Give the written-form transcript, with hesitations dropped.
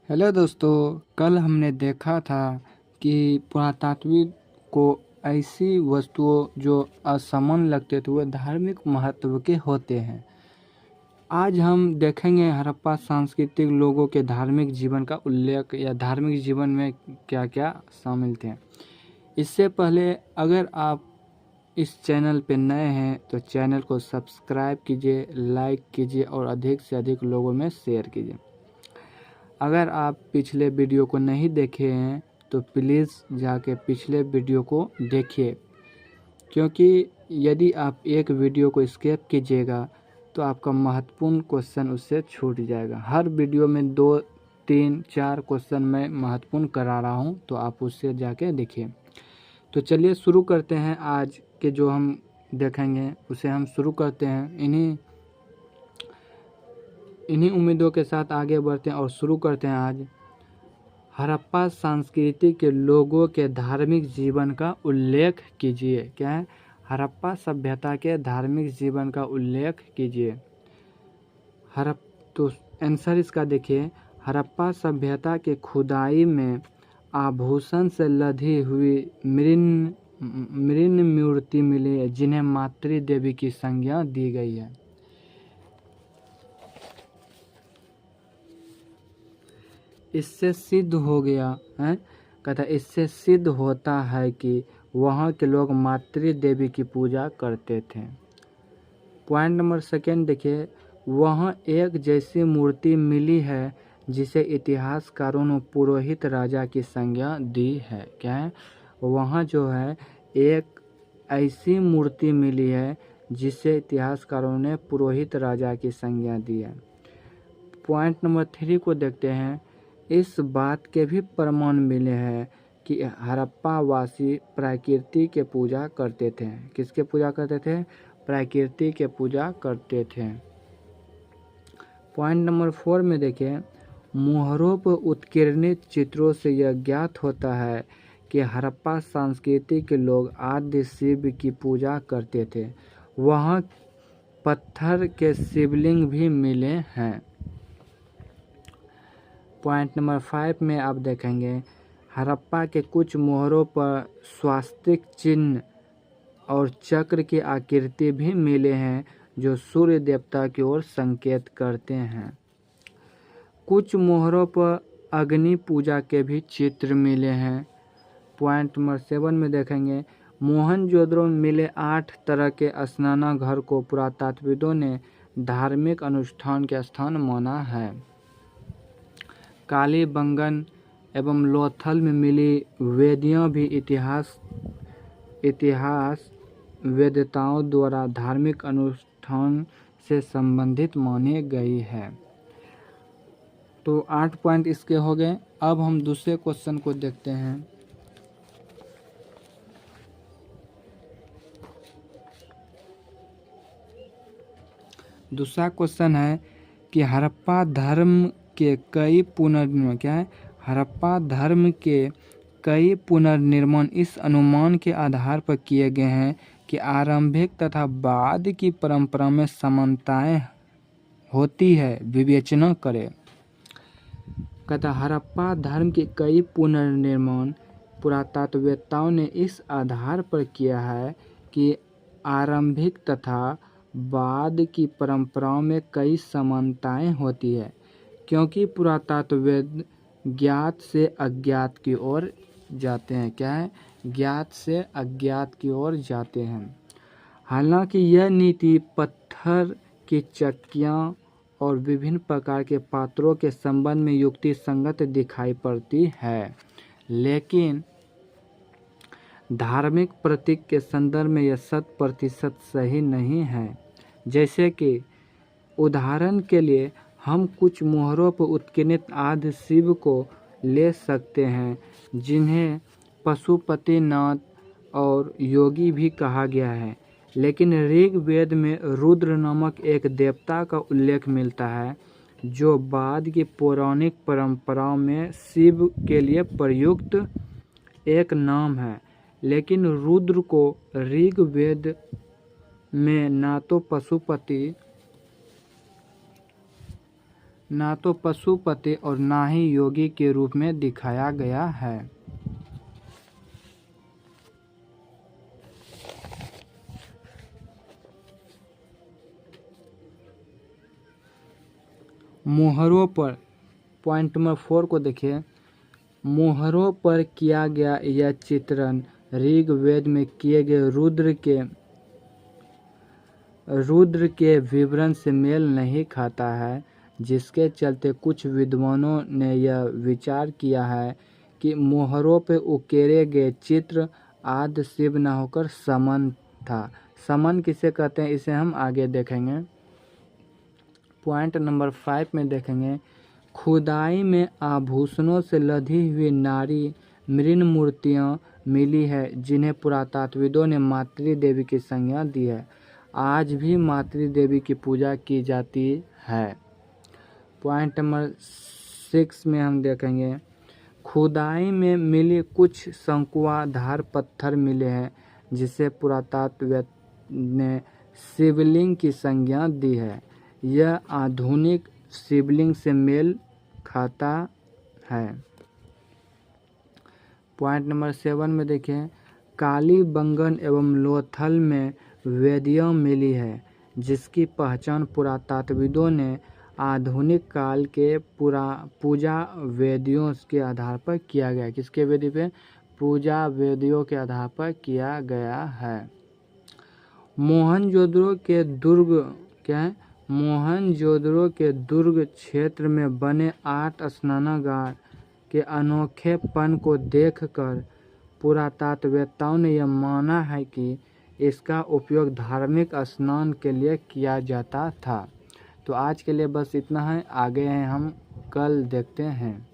Hello दोस्तों, कल हमने देखा था कि पुरातात्विक को ऐसी वस्तुओं जो असामान्य लगते थे वह धार्मिक महत्व के होते हैं। आज हम देखेंगे हड़प्पा सांस्कृतिक लोगों के धार्मिक जीवन का उल्लेख या धार्मिक जीवन में क्या क्या शामिल थे। इससे पहले अगर आप इस चैनल पे नए हैं तो चैनल को सब्सक्राइब कीजिए, लाइक कीजिए और अधिक से अधिक लोगों में शेयर कीजिए। अगर आप पिछले वीडियो को नहीं देखे हैं तो प्लीज़ जाके पिछले वीडियो को देखिए, क्योंकि यदि आप एक वीडियो को स्किप कीजिएगा तो आपका महत्वपूर्ण क्वेश्चन उससे छूट जाएगा। हर वीडियो में 2, 3, 4 क्वेश्चन मैं महत्वपूर्ण करा रहा हूं, तो आप उससे जाके देखिए। तो चलिए शुरू करते हैं। आज के जो हम देखेंगे उसे हम शुरू करते हैं। इन्हीं उम्मीदों के साथ आगे बढ़ते हैं और शुरू करते हैं आज हड़प्पा संस्कृति के लोगों के धार्मिक जीवन का उल्लेख कीजिए। क्या है? हड़प्पा सभ्यता के धार्मिक जीवन का उल्लेख कीजिए। तो आंसर इसका देखिए, हड़प्पा सभ्यता के खुदाई में आभूषण से लदी हुई मृण मूर्ति मिली है जिन्हें मातृ देवी की संज्ञा दी गई है। इससे सिद्ध हो गया है, कहता इससे सिद्ध होता है कि वहाँ के लोग मातृ देवी की पूजा करते थे। पॉइंट नंबर सेकेंड देखिए, वहाँ एक जैसी मूर्ति मिली है जिसे इतिहासकारों ने पुरोहित राजा की संज्ञा दी है। क्या है? वहाँ जो है एक ऐसी मूर्ति मिली है जिसे इतिहासकारों ने पुरोहित राजा की संज्ञा दी है। पॉइंट नंबर 3 को देखते हैं। इस बात के भी प्रमाण मिले हैं कि हड़प्पा वासी प्रकृति के पूजा करते थे। किसके पूजा करते थे? प्रकृति के पूजा करते थे। पॉइंट नंबर 4 में देखें, मोहरों पर उत्कीर्णित चित्रों से यह ज्ञात होता है कि हड़प्पा संस्कृति के लोग आदि शिव की पूजा करते थे। वहाँ पत्थर के शिवलिंग भी मिले हैं। पॉइंट नंबर 5 में आप देखेंगे, हड़प्पा के कुछ मोहरों पर स्वास्तिक चिन्ह और चक्र की आकृति भी मिले हैं जो सूर्य देवता की ओर संकेत करते हैं। कुछ मोहरों पर अग्नि पूजा के भी चित्र मिले हैं। पॉइंट नंबर 7 में देखेंगे, मोहनजोदड़ो में मिले 8 तरह के स्नानागार को पुरातत्वविदों ने धार्मिक अनुष्ठान के स्थान माना है। कालीबंगन एवं लोथल में मिली वेदियाँ भी इतिहास वेदताओं द्वारा धार्मिक अनुष्ठान से संबंधित मानी गई है। तो 8 पॉइंट इसके हो गए। अब हम दूसरे क्वेश्चन को देखते हैं। दूसरा क्वेश्चन है कि हड़प्पा धर्म के कई पुनर्निर्माण क्या है? हड़प्पा धर्म के कई पुनर्निर्माण इस अनुमान के आधार पर किए गए हैं कि आरंभिक तथा बाद की परंपरा में समानताएं होती है। विवेचना करें। कहता हड़प्पा धर्म के कई पुनर्निर्माण पुरातत्ववेत्ताओं ने इस आधार पर किया है कि आरंभिक तथा बाद की परंपराओं में कई समानताएं होती है, क्योंकि पुरातत्वविद ज्ञात से अज्ञात की ओर जाते हैं। क्या है? ज्ञात से अज्ञात की ओर जाते हैं। हालांकि यह नीति पत्थर की चक्कियाँ और विभिन्न प्रकार के पात्रों के संबंध में युक्ति संगत दिखाई पड़ती है, लेकिन धार्मिक प्रतीक के संदर्भ में यह 100% सही नहीं है। जैसे कि उदाहरण के लिए हम कुछ मोहरों पर उत्कीर्णित आदि शिव को ले सकते हैं जिन्हें पशुपतिनाथ और योगी भी कहा गया है, लेकिन ऋग्वेद में रुद्र नामक एक देवता का उल्लेख मिलता है जो बाद की पौराणिक परंपराओं में शिव के लिए प्रयुक्त एक नाम है। लेकिन रुद्र को ऋग्वेद में ना तो पशुपति ना तो पशुपति और ना ही योगी के रूप में दिखाया गया है। मोहरों पर, पॉइंट नंबर 4 को देखिए। मोहरों पर किया गया यह चित्रण ऋग्वेद में किए गए रुद्र के विवरण से मेल नहीं खाता है, जिसके चलते कुछ विद्वानों ने यह विचार किया है कि मोहरों पर उकेरे गए चित्र आदि शिव न होकर समन था। समन किसे कहते हैं इसे हम आगे देखेंगे। पॉइंट नंबर 5 में देखेंगे, खुदाई में आभूषणों से लदी हुई नारी मृण मूर्तियाँ मिली है, जिन्हें पुरातात्विदों ने मातृ देवी की संज्ञा दी है। आज भी मातृ देवी की पूजा की जाती है। पॉइंट नंबर 6 में हम देखेंगे, खुदाई में मिली कुछ शंकुआधार पत्थर मिले हैं, जिसे पुरातत्वविद ने शिवलिंग की संज्ञा दी है। यह आधुनिक शिवलिंग से मेल खाता है। पॉइंट नंबर 7 में देखें, कालीबंगन एवं लोथल में वेदियाँ मिली है, जिसकी पहचान पुरातत्वविदों ने आधुनिक काल के पूजा वेदियों के आधार पर किया गया। किसके वेदी पे? पूजा वेदियों के आधार पर किया गया है। मोहनजोदड़ो के दुर्ग क्या है? मोहनजोदड़ो के दुर्ग क्षेत्र में बने 8 स्नानागार के अनोखेपन को देखकर पुरातत्ववेत्ताओं ने यह माना है कि इसका उपयोग धार्मिक स्नान के लिए किया जाता था। तो आज के लिए बस इतना है, आगे हैं हम कल देखते हैं।